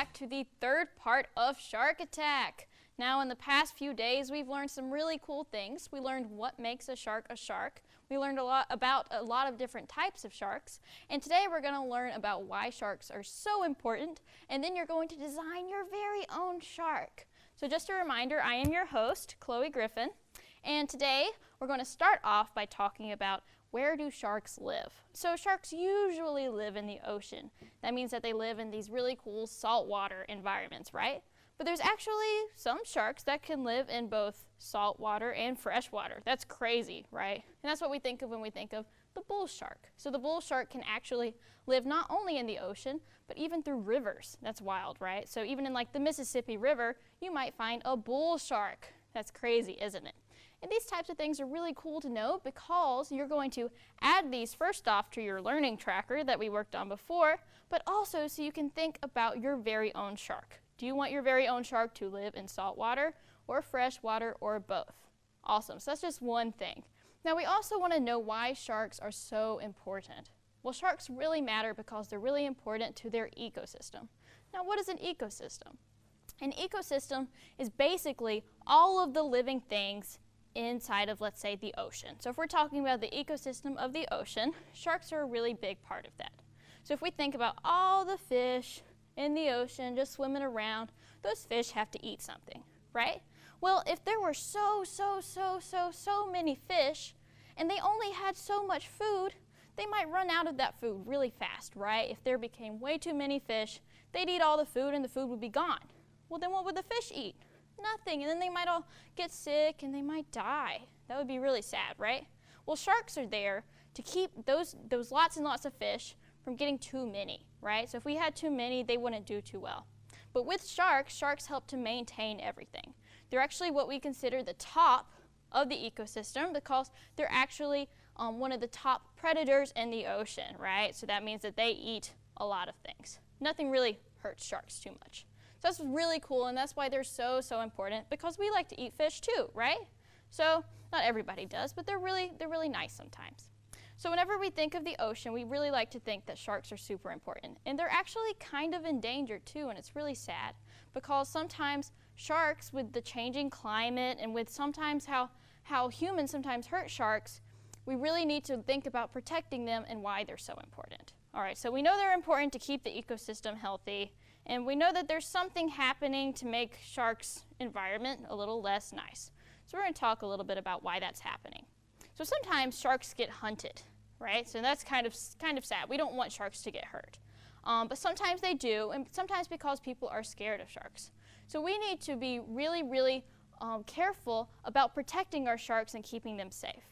back to the third part of Shark Attack. Now, in the past few days, we've learned some really cool things. We learned what makes a shark a shark. We learned about a lot of different types of sharks. And today we're going to learn about why sharks are so important. And then you're going to design your very own shark. So just a reminder, I am your host, Chloe Griffin. And today we're going to start off by talking about where do sharks live? So sharks usually live in the ocean. That means that they live in these really cool saltwater environments, right? But there's actually some sharks that can live in both saltwater and freshwater. That's crazy, right? And that's what we think of when we think of the bull shark. So the bull shark can actually live not only in the ocean, but even through rivers. That's wild, right? So even in like the Mississippi River, you might find a bull shark. That's crazy, isn't it? And these types of things are really cool to know because you're going to add these first off to your learning tracker that we worked on before, but also so you can think about your very own shark. Do you want your very own shark to live in saltwater or freshwater or both? Awesome, so that's just one thing. Now we also want to know why sharks are so important. Well, sharks really matter because they're really important to their ecosystem. Now what is an ecosystem? An ecosystem is basically all of the living things inside of, let's say, the ocean. So if we're talking about the ecosystem of the ocean, sharks are a really big part of that. So if we think about all the fish in the ocean just swimming around, those fish have to eat something, right? Well, if there were so many fish and they only had so much food, they might run out of that food really fast, right? If there became way too many fish, they'd eat all the food and the food would be gone. Well, then what would the fish eat? Nothing, and then they might all get sick and they might die. That would be really sad, right? Well, sharks are there to keep those lots and lots of fish from getting too many, right? So if we had too many, they wouldn't do too well. But with sharks, sharks help to maintain everything. They're actually what we consider the top of the ecosystem because they're actually one of the top predators in the ocean, right? So that means that they eat a lot of things. Nothing really hurts sharks too much. So that's really cool, and that's why they're so important, because we like to eat fish too, right? So not everybody does, but they're really nice sometimes. So whenever we think of the ocean, we really like to think that sharks are super important. And they're actually kind of endangered too, and it's really sad, because sometimes sharks, with the changing climate and with sometimes how humans sometimes hurt sharks, we really need to think about protecting them and why they're so important. All right, so we know they're important to keep the ecosystem healthy, and we know that there's something happening to make sharks' environment a little less nice. So we're going to talk a little bit about why that's happening. So sometimes sharks get hunted, right? So that's kind of sad. We don't want sharks to get hurt. But sometimes they do, and sometimes because people are scared of sharks. So we need to be really careful about protecting our sharks and keeping them safe.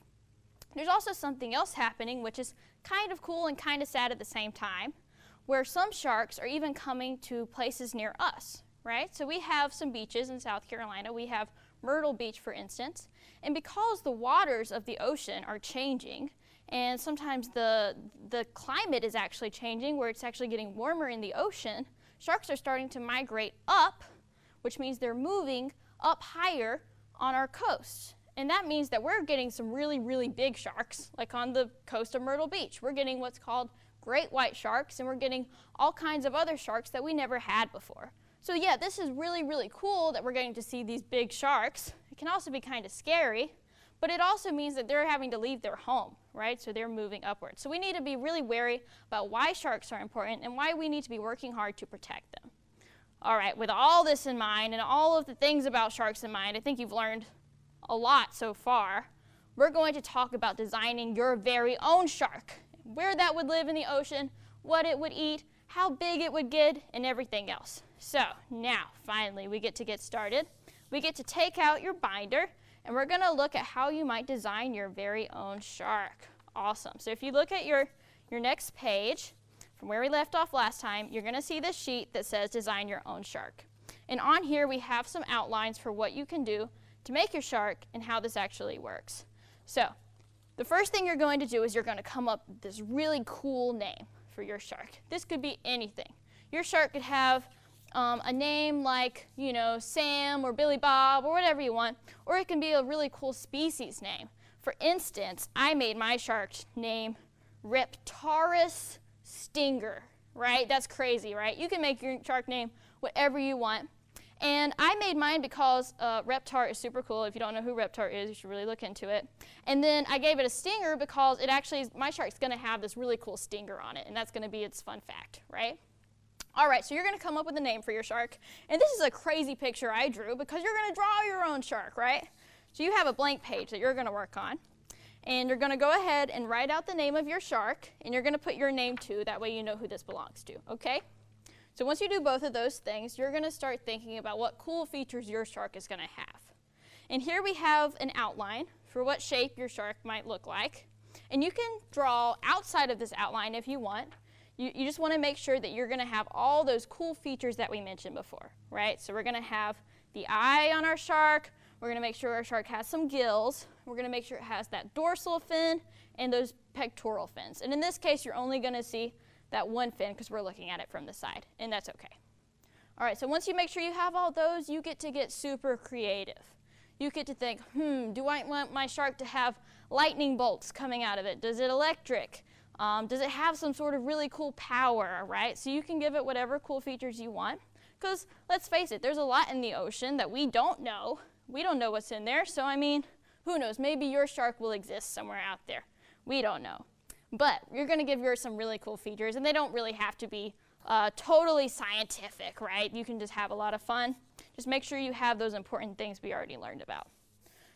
There's also something else happening, which is kind of cool and kind of sad at the same time, where some sharks are even coming to places near us, right? So we have some beaches in South Carolina. We have Myrtle Beach, for instance, and because the waters of the ocean are changing, and sometimes the climate is actually changing, where it's actually getting warmer in the ocean, sharks are starting to migrate up, which means they're moving up higher on our coast. And that means that we're getting some really big sharks, like on the coast of Myrtle Beach. We're getting what's called great white sharks, and we're getting all kinds of other sharks that we never had before. So yeah, this is really cool that we're getting to see these big sharks. It can also be kind of scary, but it also means that they're having to leave their home, right? So they're moving upwards. So we need to be really wary about why sharks are important and why we need to be working hard to protect them. All right, with all this in mind and all of the things about sharks in mind, I think you've learned a lot so far. We're going to talk about designing your very own shark, where that would live in the ocean, what it would eat, how big it would get, and everything else. So now, finally, we get to get started. We get to take out your binder, and we're going to look at how you might design your very own shark. Awesome. So if you look at your next page, from where we left off last time, you're going to see this sheet that says Design Your Own Shark. And on here, we have some outlines for what you can do to make your shark and how this actually works. So the first thing you're going to do is you're going to come up with this really cool name for your shark. This could be anything. Your shark could have a name like, you know, Sam or Billy Bob or whatever you want, or it can be a really cool species name. For instance, I made my shark name Reptarus Stinger, right? That's crazy, right? You can make your shark name whatever you want. And I made mine because Reptar is super cool. If you don't know who Reptar is, you should really look into it. And then I gave it a stinger because it actually, my shark's going to have this really cool stinger on it, and that's going to be its fun fact, right? All right, so you're going to come up with a name for your shark. And this is a crazy picture I drew because you're going to draw your own shark, right? So you have a blank page that you're going to work on. And you're going to go ahead and write out the name of your shark, and you're going to put your name too. That way you know who this belongs to, okay? So once you do both of those things, you're going to start thinking about what cool features your shark is going to have. And here we have an outline for what shape your shark might look like. And you can draw outside of this outline if you want. You just want to make sure that you're going to have all those cool features that we mentioned before, right? So we're going to have the eye on our shark. We're going to make sure our shark has some gills. We're going to make sure it has that dorsal fin and those pectoral fins. And in this case, you're only going to see that one fin because we're looking at it from the side, and that's okay. All right, so once you make sure you have all those, you get to get super creative. You get to think, do I want my shark to have lightning bolts coming out of it? Does it electric? Does it have some sort of really cool power, right? So you can give it whatever cool features you want, because let's face it, there's a lot in the ocean that we don't know. We don't know what's in there, so I mean, who knows? Maybe your shark will exist somewhere out there. We don't know. But you're going to give yours some really cool features, and they don't really have to be totally scientific, right? You can just have a lot of fun. Just make sure you have those important things we already learned about.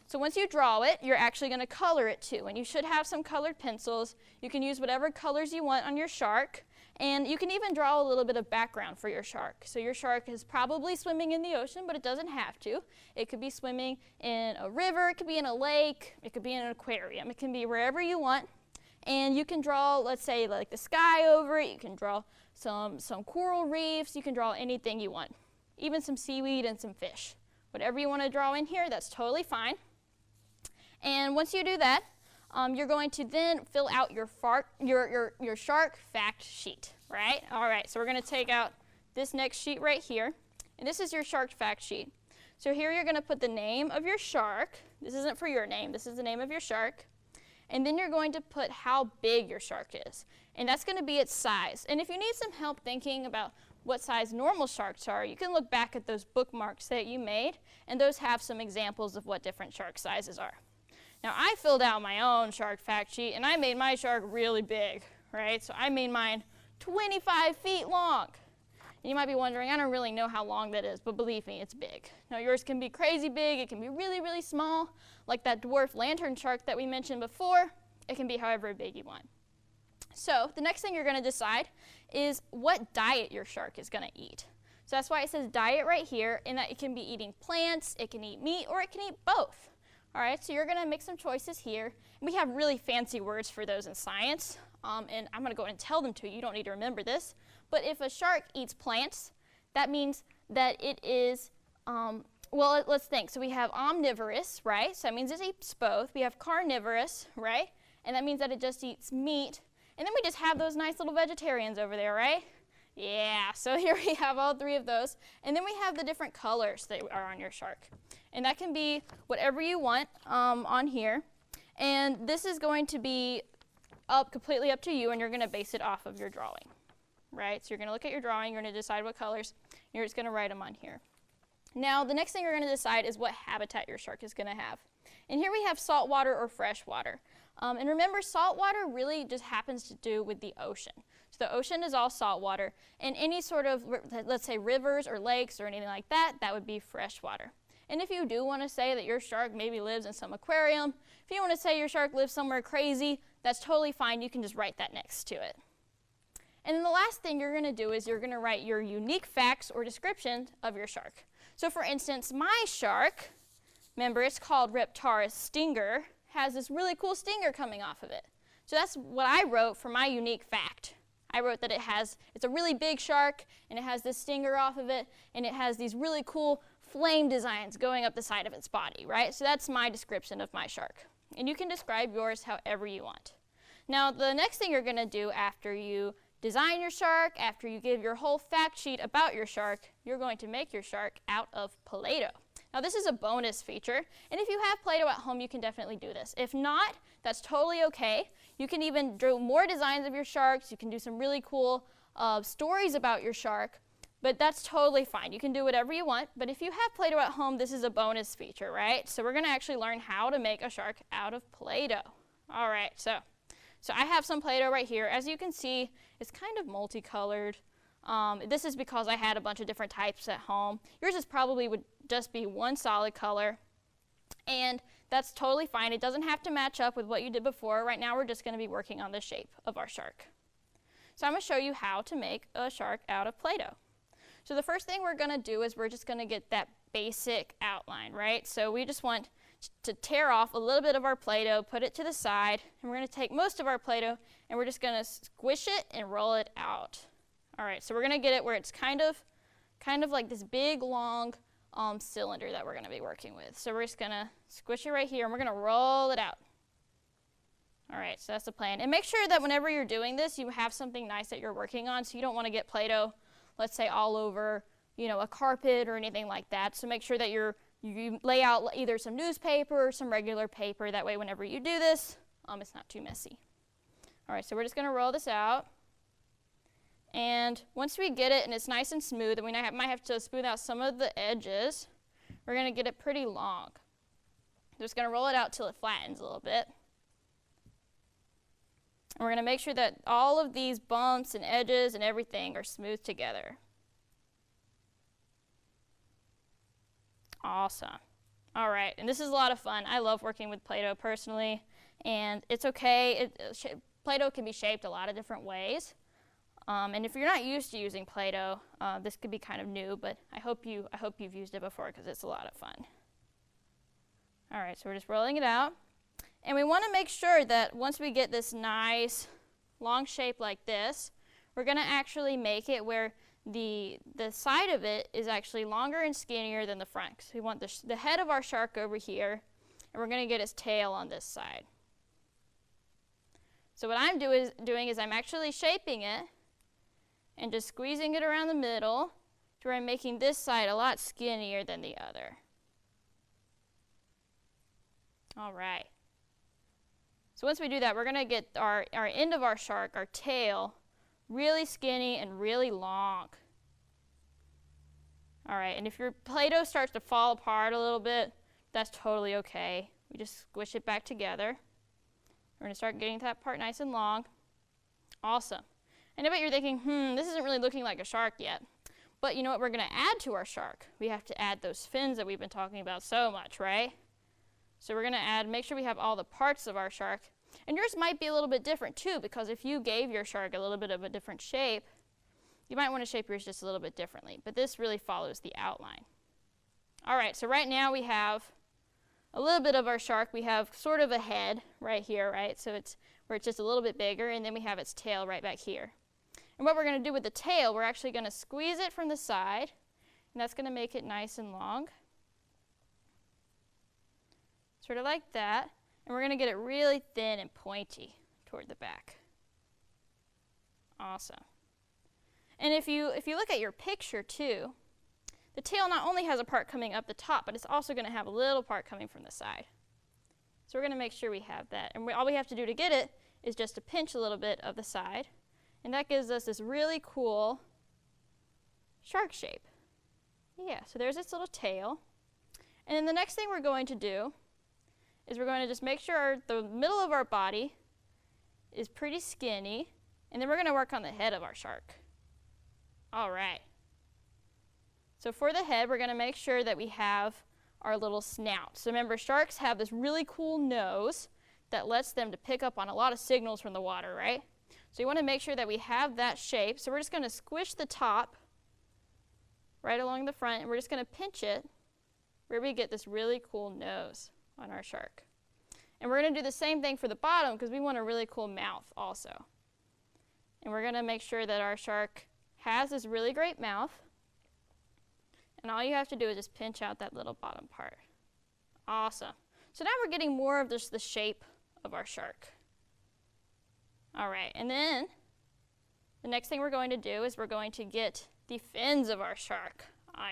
So once you draw it, you're actually going to color it too, and you should have some colored pencils. You can use whatever colors you want on your shark, and you can even draw a little bit of background for your shark. So your shark is probably swimming in the ocean, but it doesn't have to. It could be swimming in a river, it could be in a lake, it could be in an aquarium. It can be wherever you want. And you can draw, let's say, like the sky over it. You can draw some coral reefs. You can draw anything you want, even some seaweed and some fish. Whatever you want to draw in here, that's totally fine. And once you do that, you're going to then fill out your shark fact sheet, right? All right, so we're going to take out this next sheet right here, and this is your shark fact sheet. So here you're going to put the name of your shark. This isn't for your name. This is the name of your shark. And then you're going to put how big your shark is. And that's going to be its size. And if you need some help thinking about what size normal sharks are, you can look back at those bookmarks that you made, and those have some examples of what different shark sizes are. Now, I filled out my own shark fact sheet, and I made my shark really big, right? So I made mine 25 feet long. And you might be wondering, I don't really know how long that is, but believe me, it's big. Now, yours can be crazy big. It can be really, really small, like that dwarf lantern shark that we mentioned before. It can be however big you want. So the next thing you're going to decide is what diet your shark is going to eat. So that's why it says diet right here, in that it can be eating plants, it can eat meat, or it can eat both. All right, so you're going to make some choices here. And we have really fancy words for those in science, and I'm going to go ahead and tell them to you. You don't need to remember this. But if a shark eats plants, that means that it is, well, let's think. So we have omnivorous, right? So that means it eats both. We have carnivorous, right? And that means that it just eats meat. And then we just have those nice little vegetarians over there, right? Yeah, so here we have all three of those. And then we have the different colors that are on your shark. And that can be whatever you want on here. And this is going to be completely up to you, and you're going to base it off of your drawing, right? So you're going to look at your drawing, you're going to decide what colors, and you're just going to write them on here. Now, the next thing you're going to decide is what habitat your shark is going to have. And here we have saltwater or freshwater. And remember, saltwater really just happens to do with the ocean. So the ocean is all saltwater, and any sort of, let's say, rivers or lakes or anything like that, that would be freshwater. And if you do want to say that your shark maybe lives in some aquarium, if you want to say your shark lives somewhere crazy, that's totally fine. You can just write that next to it. And then the last thing you're going to do is you're going to write your unique facts or description of your shark. So for instance, my shark, remember it's called Reptar's stinger, has this really cool stinger coming off of it. So that's what I wrote for my unique fact. I wrote that it's a really big shark, and it has this stinger off of it, and it has these really cool flame designs going up the side of its body, right? So that's my description of my shark. And you can describe yours however you want. Now, the next thing you're going to do after you design your shark, after you give your whole fact sheet about your shark, you're going to make your shark out of Play-Doh. Now, this is a bonus feature, and if you have Play-Doh at home, you can definitely do this. If not, that's totally okay. You can even draw more designs of your sharks. You can do some really cool stories about your shark. But that's totally fine. You can do whatever you want, but if you have Play-Doh at home, this is a bonus feature, right? So we're gonna actually learn how to make a shark out of Play-Doh. All right, so I have some Play-Doh right here. As you can see, it's kind of multicolored. This is because I had a bunch of different types at home. Yours is probably would just be one solid color, and that's totally fine. It doesn't have to match up with what you did before. Right now, we're just gonna be working on the shape of our shark. So I'm gonna show you how to make a shark out of Play-Doh. So the first thing we're gonna do is we're just gonna get that basic outline, right? So we just want to tear off a little bit of our Play-Doh, put it to the side, and we're gonna take most of our Play-Doh and we're just gonna squish it and roll it out. All right, so we're gonna get it where it's kind of like this big, long cylinder that we're gonna be working with. So we're just gonna squish it right here and we're gonna roll it out. All right, so that's the plan. And make sure that whenever you're doing this, you have something nice that you're working on, so you don't wanna get Play-Doh, let's say, all over, you know, a carpet or anything like that. So make sure that you lay out either some newspaper or some regular paper. That way, whenever you do this, it's not too messy. All right, so we're just gonna roll this out. And once we get it and it's nice and smooth, and we might have to smooth out some of the edges, we're gonna get it pretty long. Just gonna roll it out till it flattens a little bit. And we're gonna make sure that all of these bumps and edges and everything are smooth together. Awesome. All right, and this is a lot of fun. I love working with Play-Doh personally, and it's okay. Play-Doh can be shaped a lot of different ways. And if you're not used to using Play-Doh, this could be kind of new, but I hope you've used it before because it's a lot of fun. All right, so we're just rolling it out. And we want to make sure that once we get this nice long shape like this, we're going to actually make it where the side of it is actually longer and skinnier than the front. So we want the head of our shark over here, and we're going to get its tail on this side. So what I'm doing is I'm actually shaping it and just squeezing it around the middle to where I'm making this side a lot skinnier than the other. All right. So once we do that, we're gonna get our end of our shark, our tail, really skinny and really long. All right, and if your Play-Doh starts to fall apart a little bit, that's totally okay. We just squish it back together. We're gonna start getting that part nice and long. Awesome. And I bet you're thinking, this isn't really looking like a shark yet. But you know what we're gonna add to our shark? We have to add those fins that we've been talking about so much, right? So we're gonna make sure we have all the parts of our shark. And yours might be a little bit different too, because if you gave your shark a little bit of a different shape, you might wanna shape yours just a little bit differently, but this really follows the outline. All right, so right now we have a little bit of our shark. We have sort of a head right here, right? So it's where it's just a little bit bigger, and then we have its tail right back here. And what we're gonna do with the tail, we're actually gonna squeeze it from the side, and that's gonna make it nice and long. Sort of like that, and we're gonna get it really thin and pointy toward the back. Awesome. And if you look at your picture too, the tail not only has a part coming up the top, but it's also gonna have a little part coming from the side. So we're gonna make sure we have that. And all we have to do to get it is just to pinch a little bit of the side, and that gives us this really cool shark shape. Yeah, so there's its little tail. And then the next thing we're going to do is we're going to just make sure the middle of our body is pretty skinny, and then we're going to work on the head of our shark. All right. So for the head, we're going to make sure that we have our little snout. So remember, sharks have this really cool nose that lets them to pick up on a lot of signals from the water, right? So you want to make sure that we have that shape. So we're just going to squish the top right along the front, and we're just going to pinch it where we get this really cool nose on our shark. And we're going to do the same thing for the bottom because we want a really cool mouth also. And we're going to make sure that our shark has this really great mouth. And all you have to do is just pinch out that little bottom part. Awesome. So now we're getting more of just the shape of our shark. All right, and then the next thing we're going to do is we're going to get the fins of our shark.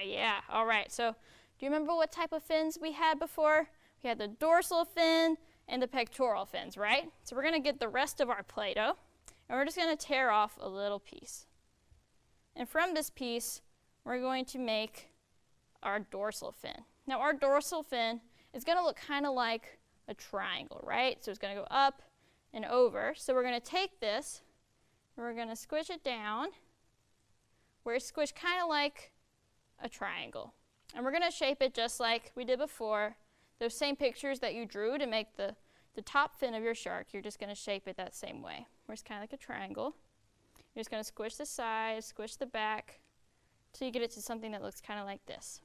Yeah, all right. So do you remember what type of fins we had before? We had the dorsal fin and the pectoral fins, right? So we're going to get the rest of our Play-Doh, and we're just going to tear off a little piece. And from this piece, we're going to make our dorsal fin. Now our dorsal fin is going to look kind of like a triangle, right? So it's going to go up and over. So we're going to take this, and we're going to squish it down where it's squished kind of like a triangle. And we're going to shape it just like we did before. Those same pictures that you drew to make the top fin of your shark, you're just going to shape it that same way, where it's kind of like a triangle. You're just going to squish the sides, squish the back, until you get it to something that looks kind of like this.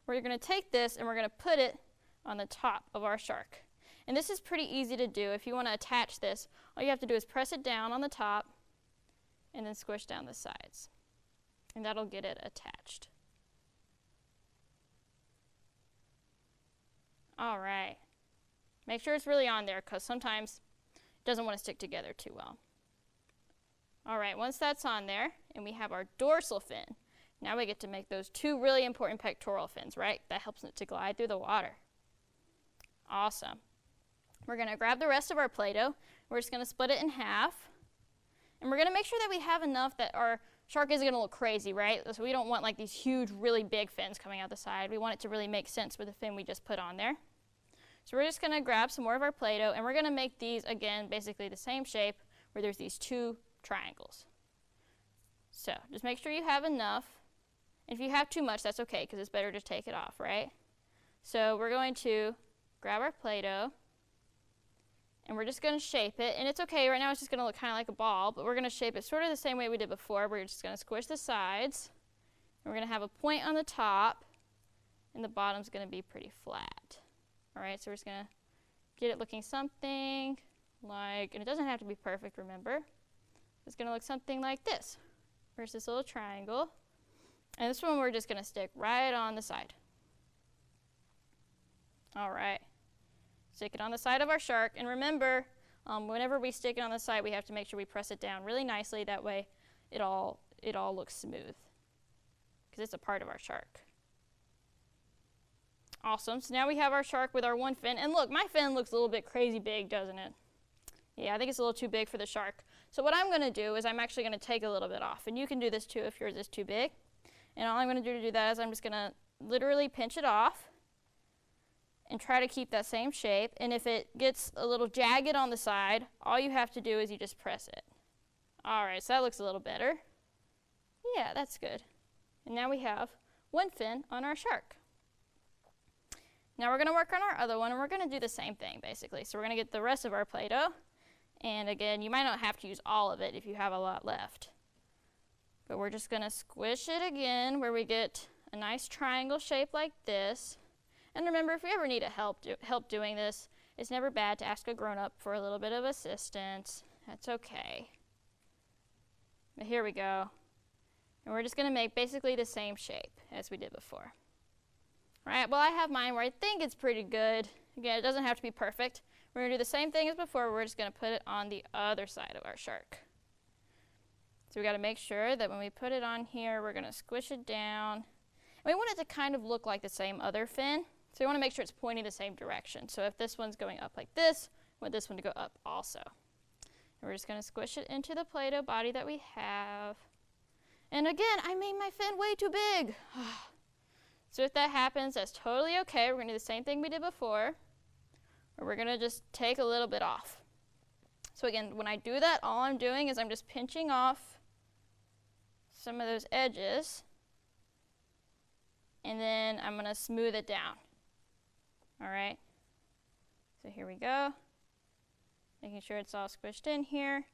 We're going to take this and we're going to put it on the top of our shark. And this is pretty easy to do. If you want to attach this, all you have to do is press it down on the top and then squish down the sides. And that'll get it attached. All right. Make sure it's really on there because sometimes it doesn't want to stick together too well. All right, once that's on there and we have our dorsal fin, now we get to make those two really important pectoral fins, right? That helps it to glide through the water. Awesome. We're going to grab the rest of our Play-Doh. We're just going to split it in half. And we're going to make sure that we have enough that our shark isn't going to look crazy, right? So we don't want like these huge, really big fins coming out the side. We want it to really make sense with the fin we just put on there. So we're just going to grab some more of our Play-Doh, and we're going to make these, again, basically the same shape where there's these two triangles. So just make sure you have enough. If you have too much, that's okay, because it's better to take it off, right? So we're going to grab our Play-Doh, and we're just going to shape it. And it's okay, right now it's just going to look kind of like a ball, but we're going to shape it sort of the same way we did before. We're just going to squish the sides, and we're going to have a point on the top, and the bottom's going to be pretty flat. All right, so we're just going to get it looking something like, and it doesn't have to be perfect, remember. It's going to look something like this. There's this little triangle. And this one we're just going to stick right on the side. All right. Stick it on the side of our shark. And remember, whenever we stick it on the side, we have to make sure we press it down really nicely. That way it all looks smooth, because it's a part of our shark. Awesome. So now we have our shark with our one fin. And look, my fin looks a little bit crazy big, doesn't it? Yeah, I think it's a little too big for the shark. So what I'm going to do is I'm actually going to take a little bit off. And you can do this too if yours is too big. And all I'm going to do that is I'm just going to literally pinch it off and try to keep that same shape. And if it gets a little jagged on the side, all you have to do is you just press it. All right, so that looks a little better. Yeah, that's good. And now we have one fin on our shark. Now we're going to work on our other one, and we're going to do the same thing, basically. So we're going to get the rest of our Play-Doh. And again, you might not have to use all of it if you have a lot left. But we're just going to squish it again where we get a nice triangle shape like this. And remember, if you ever need help doing this, it's never bad to ask a grown-up for a little bit of assistance. That's okay. But here we go. And we're just going to make basically the same shape as we did before. Right, well, I have mine where I think it's pretty good. Again, it doesn't have to be perfect. We're going to do the same thing as before. We're just going to put it on the other side of our shark. So we got to make sure that when we put it on here, we're going to squish it down. And we want it to kind of look like the same other fin. So we want to make sure it's pointing the same direction. So if this one's going up like this, we want this one to go up also. And we're just going to squish it into the Play-Doh body that we have. And again, I made my fin way too big. So if that happens, that's totally okay. We're going to do the same thing we did before, or we're going to just take a little bit off. So again, when I do that, all I'm doing is I'm just pinching off some of those edges, and then I'm going to smooth it down. All right? So here we go. Making sure it's all squished in here,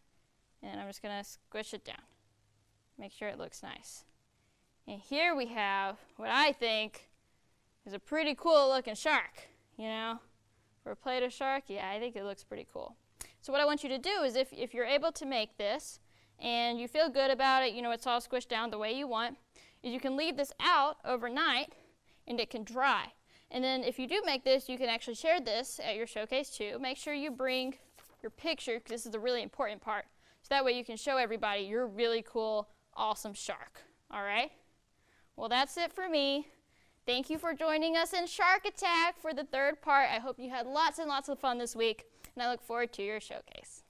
and I'm just going to squish it down. Make sure it looks nice. And here we have what I think is a pretty cool looking shark, you know. For a Play-Doh shark, yeah, I think it looks pretty cool. So what I want you to do is if you're able to make this and you feel good about it, you know, it's all squished down the way you want, is you can leave this out overnight and it can dry. And then if you do make this, you can actually share this at your showcase too. Make sure you bring your picture, because this is the really important part. So that way you can show everybody your really cool, awesome shark. All right? Well, that's it for me. Thank you for joining us in Shark Attack for the third part. I hope you had lots and lots of fun this week, and I look forward to your showcase.